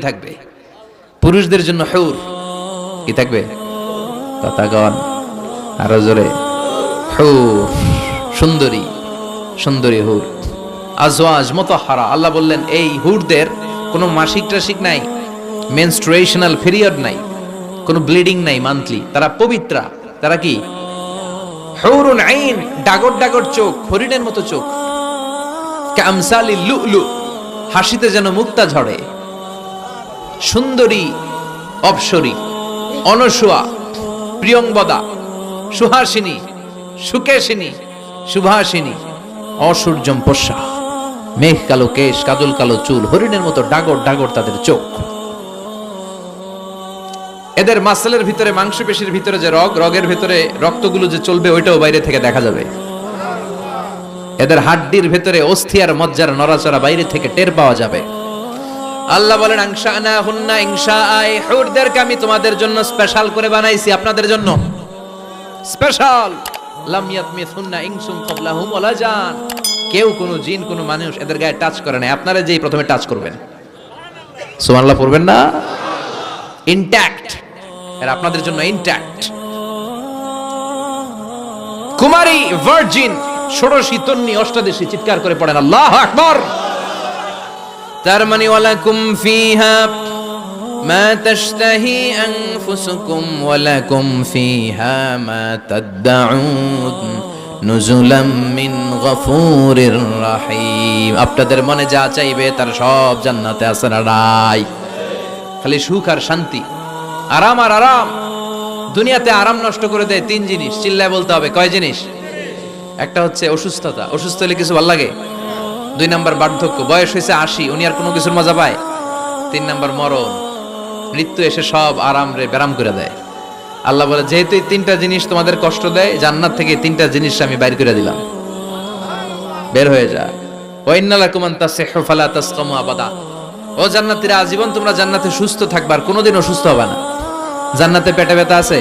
থাকবে। পুরুষদের জন্য হুর কি থাকবে? তথাগণ আরো জোরে, হুর, সুন্দরী সুন্দরী হুর, আজওয়াজ মুতাহহারা। আল্লাহ বললেন এই হুরদের কোনো মাসিক টাসিক নাই, মেনস্ট্রুয়েশনাল পিরিয়ড নাই, কোনো ব্লিডিং নাই মান্থলি, তারা পবিত্রা। তারা কি? হুরুন আইন, ডাগর ডাগর চোখ, হরিণের মতো চোখ, কামসালি লুলু, হাসিতে যেন মুক্তা ঝরে, সুন্দরী, অপসরী, অনসুয়া, প্রিয়ংবদা, সুহাসিনী, সুকেশিনী, সুভাষিনী, অসূর্যম পোষা, মেঘ কালো কেশ, কাজল কালো চুল, হরিণের মতো ডাগর ডাগর তাদের চোখ। এদের মাসলের ভিতরে, মাংসপেশির ভিতরে যে রগের ভিতরে রক্তগুলো যে চলবে ওইটাও বাইরে থেকে দেখা যাবে। এদের হাড্ডির ভিতরে অস্থি আর মজ্জার নড়াচড়া বাইরে থেকে টের পাওয়া যাবে। আল্লাহ বলেন আনশানা হুন্না ইনশাআ, হুরদেরকে আমি তোমাদের জন্য স্পেশাল করে বানাইছি, আপনাদের জন্য স্পেশাল। লাম ইয়াতমিসুন্না ইনসুন ক্বাবলাহুম ওয়ালা জান, কেউ কোনো জিন কোনো মানুষ এদের গায়ে টাচ করে না, আপনারা যেই প্রথমে টাচ করবেন। সুবহানাল্লাহ পড়বেন না? ইনট্যাক্ট, এরা আপনাদের জন্য ইনট্যাক্ট। কুমারী, ভার্জিন, ষোড়শী, তন্নি, অষ্টাদশী, চিৎকার করে পড়েন আল্লাহু আকবার। তার মানে ওয়ালাকুম ফিহা মা তাশতাহি আনফুসুকুম ওয়ালাকুম ফিহা মা তাদউন নুজুলাম মিন গফুরির রহিম। আপনাদের মনে যা চাইবে তার সব জান্নাতে আছে না নাই? খালি সুখ আর শান্তি, আরাম আর আরাম। দুনিয়াতে আরাম নষ্ট করে দেয় তিন জিনিস, চিল্লায় বলতে হবে কয় জিনিস? একটা হচ্ছে অসুস্থতা, অসুস্থ হলে কিছু ভালো লাগে। 2 নাম্বার বার্ধক্য, বয়স হয়েছে 80, উনি আর কোনো কিছুর মজা পায়। 3 নাম্বার মরণ, মৃত্যু এসে সব আরাম রে ব্যারাম করে দেয়। আল্লাহ বলে যেহেতু এই 3টা জিনিস তোমাদের কষ্ট দেয়, জান্নাত থেকে 3টা জিনিস আমি বাইর করে দিলাম, বের হয়ে যা। ওয়া ইন্না লাকুম আন তাসিহু ফালা তাসকামু আবাদা। ও জান্নাতীরা, আজীবন তোমরা জান্নাতে সুস্থ থাকবে আর কোনোদিন অসুস্থ হবে না। জান্নাতে পেটে ব্যথা আছে,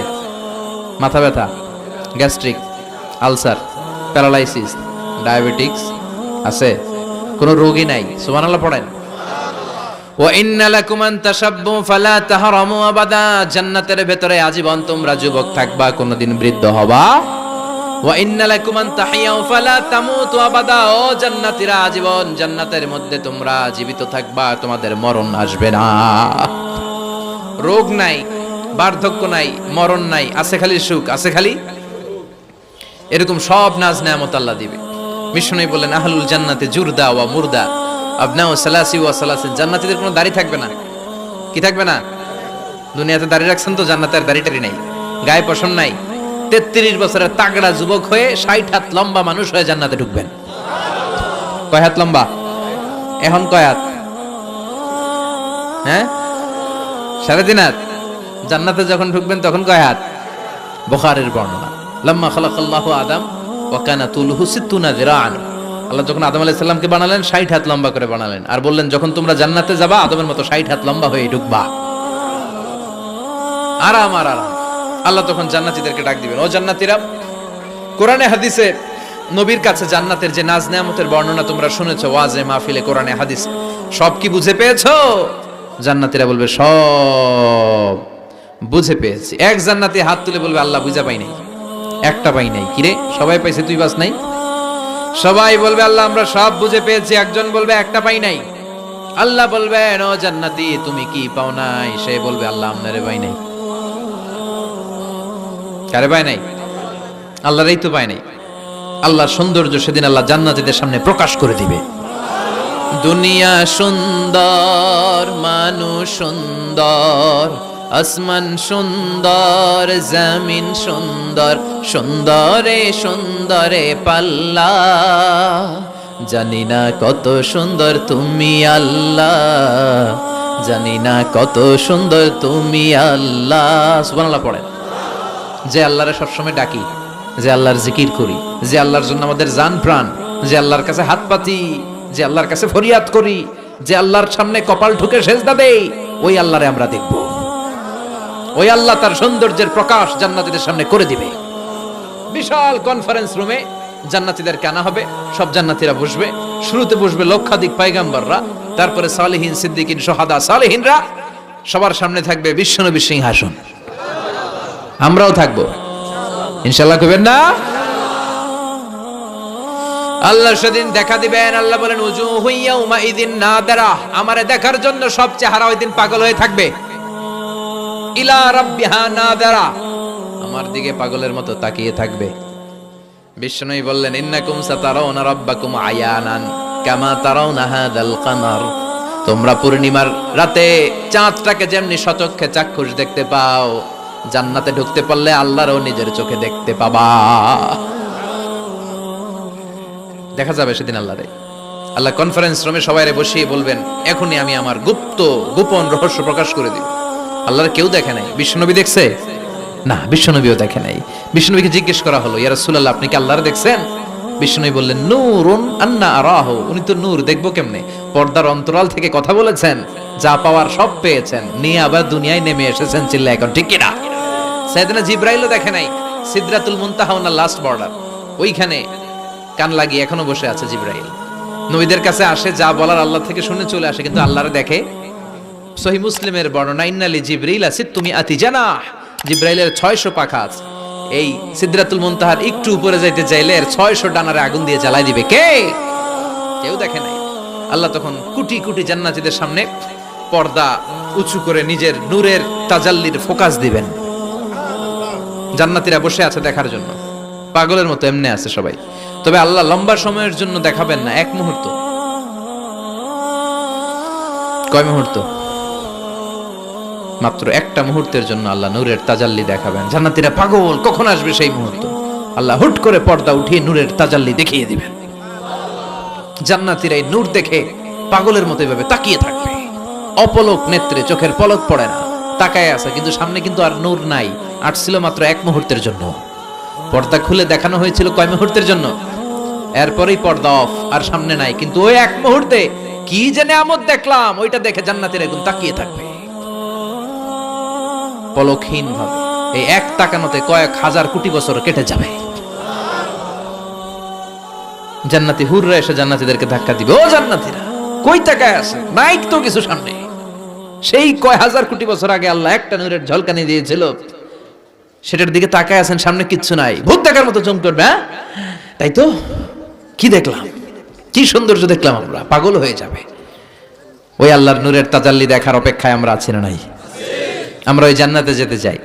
মাথা ব্যথা, গ্যাস্ট্রিক, আলসার, প্যারালাইসিস, ডায়াবেটিক্স আছে? কোনো রোগী নাই। সুবহানাল্লাহ পড়েন। ওয়া ইন্না লাকুম আন তাশাব্বু ফালা তাহরামু আবাদা। জান্নাতের ভেতরে আজীবন তোমরা যুবক থাকবা, কোনোদিন বৃদ্ধ হবা। ওয়া ইন্না লাকুম আন তাহিয়াউ ফালা তামুতু আবাদা। ও জান্নাতীরা, আজীবন জান্নাতের মধ্যে তোমরা জীবিত থাকবা, তোমাদের মরণ আসবে না। রোগ নাই, বার্ধক্য নাই, মরণ নাই, আছে খালি সুখ, আছে খালি এরকম সব নাজ নেয়ামত আল্লাহ দিবে। মিশনারি বলেন আহলুল জান্নাতে জুরদা ওয়া মুরদা আবনাউ সালাসি ওয়া সালাসিন। জান্নাতীদের কোনো দাড়ি থাকবে না। কি থাকবে না? দুনিয়াতে দাড়ি রাখছেন তো, জান্নাতের দাড়িটারি নাই, গায়ে পশম নাই। 33 বছরের তাগড়া যুবক হয়ে 60 হাত লম্বা মানুষ হয়ে জান্নাতে ঢুকবেন। কয় হাত লম্বা? এখন কয় হাত? হ্যাঁ, 3.5 হাত। জান্নাতে যখন ঢুকবেন তখন কয় হাত? বুখারীর বর্ণনা, লাম্মা খালাকাল্লাহু আদম ওয়া কানা তুলুহু 60 যিরাআন। আল্লাহ যখন আদম আলাইহিস সালামকে বানালেন 60 হাত লম্বা করে বানালেন, আর বললেন যখন তোমরা জান্নাতে যাবা আদমের মতো 60 হাত লম্বা হয়ে ঢুকবা। আরাম আর আরাম। আল্লাহ তখন জান্নাতীদেরকে ডাক দিবেন, ও জান্নাতীরা, কোরআনে হাদিসে নবীর কাছে জান্নাতের যে নাজ নেয়ামতের বর্ণনা তোমরা শুনেছো ওয়াজে মাহফিলে, কোরআনে হাদিস, সব কি বুঝে পেয়েছো? জান্নাতীরা বলবে সব বুঝে পেয়েছি। এক জান্নাতি হাত তুলে বলবে আল্লাহ বুঝা পাই নাই, একটা পাই নাই। কিরে, সবাই পাইছে, তুই বাস নাই? সবাই বলবে আল্লাহ আমরা সব বুঝে পেয়েছি। একজন বলবে একটা পাই নাই। আল্লাহ বলবেন ও জান্নাতি তুমি কি পাও নাই? সে বলবে আল্লাহ আপনারে পাই নাই। কারে পাই নাই? আল্লাহরই তো পাই নাই। আল্লাহর সৌন্দর্য সেদিন আল্লাহ জান্নাতীদের সামনে প্রকাশ করে দিবে। দুনিয়া সুন্দর, মানুষ সুন্দর, আসমান সুন্দর, জমিন সুন্দর, সুন্দরে সুন্দরে পাল্লা। জানি না কত সুন্দর তুমি আল্লাহ, জানি না কত সুন্দর তুমি আল্লাহ। সুবহানাল্লাহ পড়েন। যে আল্লাহরে সবসময় ডাকি, যে আল্লাহর জিকির করি, যে আল্লাহর জন্য আমাদের জান প্রাণ, যে আল্লাহর কাছে হাত পাতি, যে আল্লাহর কাছে ফরিয়াদ করি, যে আল্লাহর সামনে কপাল ঠুকে সেজদা দেই, ওই আল্লাহরে আমরা দেখব। ওই আল্লাহ তার সৌন্দর্যের প্রকাশ জান্নাতীদের সামনে করে দিবে। বিশাল কনফারেন্স রুমে জান্নাতীদেরকে আনা হবে, সব জান্নাতীরা বসবে। শুরুতে বসবে লক্ষাধিক পয়গম্বররা, তারপরে সালেহিন, সিদ্দিকিন, শুহাদা, সালেহিনরা সবার সামনে থাকবে বিশ্বনবীর সিংহাসন। আমরাও থাকবো ইনশাআল্লাহ, কইবেন না? আল্লাহ সেদিন দেখা দিবেন। আল্লাহ বলেন উজুহু ইয়াউমা ইযিন নাদিরা, আমারে দেখার জন্য সব চেহারা ওই দিন পাগল হয়ে থাকবে। ইলা রাব্বিহা নাদিরা, আমার দিকে পাগলের মতো তাকিয়ে থাকবে। বিষ্ণুই বললেন ইন্নাকুম সাতারাউনা রাব্বাকুম আয়ানান কামা তারাউনা হাযাল কামার, তোমরা পূর্ণিমার রাতে চাঁদটাকে যেমনি সচক্ষে চাক্ষুষ দেখতে পাও, জান্নাতে ঢুকতে পারলে আল্লাহরও নিজের চোখে দেখতে পাবা। দেখা যাবে সেদিন আল্লাহরে। আল্লাহ কনফারেন্স রুমে সবাইরে বসিয়ে বলবেন এখনই আমি আমার গোপন রহস্য প্রকাশ করে দিব। আল্লাহর কেউ দেখে নাই। বিশ্বনবী দেখছে না, বিশ্বনবীও দেখে নাই। বিশ্বনবীকে জিজ্ঞেস করা হলো ইয়া রাসূলুল্লাহ আপনি কি আল্লাহরে দেখছেন? বিশ্বনবী বললেন নূরুন আন্না আরাহু, উনি তো নূর, দেখবো কেমনে? পর্দার অন্তরাল থেকে কথা বলেছেন, যা পাওয়ার সব পেয়েছেন, নিয়ে আবার দুনিয়ায় নেমে এসেছেন। চিল্লা এখন ঠিক কিনা? সাইয়েদনা জিবরাইলও দেখে নাই। সিদরাতুল মুনতাহা ওনার লাস্ট বর্ডার, ওইখানে কান লাগিয়ে এখনো বসে আছে জিবরাইল। নবীদের কাছে আসে, যা বলার আল্লাহ থেকে শুনে চলে আসে, কিন্তু আল্লাহরে দেখে। সহিহ মুসলিমের বর্ণনা ইন্নালি জিবরিল সিত্তুমি আতি জানাহ, জিবরাইলের 600 পাখা আছে। এই সিদরাতুল মুনতাহার একটু উপরে যাইতে চাইলে 600 ডানারে আগুন দিয়ে জ্বালাই দিবে। কে? কেউ দেখে নাই। আল্লাহ তখন কোটি কোটি জান্নাতীদের সামনে পর্দা উঁচু করে নিজের নূরের তাজাল্লির ফোকাস দিবেন। জান্নাতীরা বসে আছে দেখার জন্য, পাগলের মতো এমনি আছে সবাই। তবে আল্লাহ লম্বা সময়ের জন্য দেখাবেন না, এক মুহূর্ত। কয় মুহূর্ত? মাত্র একটা মুহূর্তের জন্য আল্লাহ নূরের তাজাল্লি দেখাবেন। জান্নাতীরা পাগল, কখন আসবে সেই মুহূর্ত। আল্লাহ হুট করে পর্দা উঠিয়ে নূরের তাজাল্লি দেখিয়ে দিবেন। জান্নাতীরা এই নূর দেখে পাগলের মতো এভাবে তাকিয়ে থাকবে, অপলক নেত্রে, চোখের পলক পড়ে না, তাকায় আছে। কিন্তু সামনে কিন্তু আর নূর নাই, আসছিল মাত্র এক মুহূর্তের জন্য। পর্দা খুলে দেখানো হয়েছিল কয় মুহূর্তের জন্য, এরপরেই পর্দা অফ, আর সামনে নাই। কিন্তু ওই এক মুহূর্তে কি যে নিয়ামত দেখলাম, ওইটা দেখে জান্নাতীরা একদম তাকিয়ে থাকবে পলকহীন ভাবে। এই এক তাকানোতে কয়েক হাজার কোটি বছর কেটে যাবে। জান্নাতি হুররা এসে জান্নাতীদেরকে ধাক্কা দিবে, ও জান্নাতীরা কই তাকায় আছে, নাই তো কিছু সামনে। সেই কয় হাজার কোটি বছর আগে আল্লাহ একটা নূরের ঝলকানি দিয়েছিল, সেটার দিকে তাকায় আছেন, সামনে কিচ্ছু নাই। ভূত দেখার মতো চমক করবে। হ্যাঁ তাই তো, কি দেখলাম, কি সৌন্দর্য দেখলাম, আমরা পাগল হয়ে যাবে। ওই আল্লাহর নূরের তাজাল্লি দেখার অপেক্ষায় আমরা আছি না নাই? আমরা ওই জান্নাতে যেতে চাই।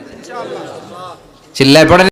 চিল্লায় পড়েন।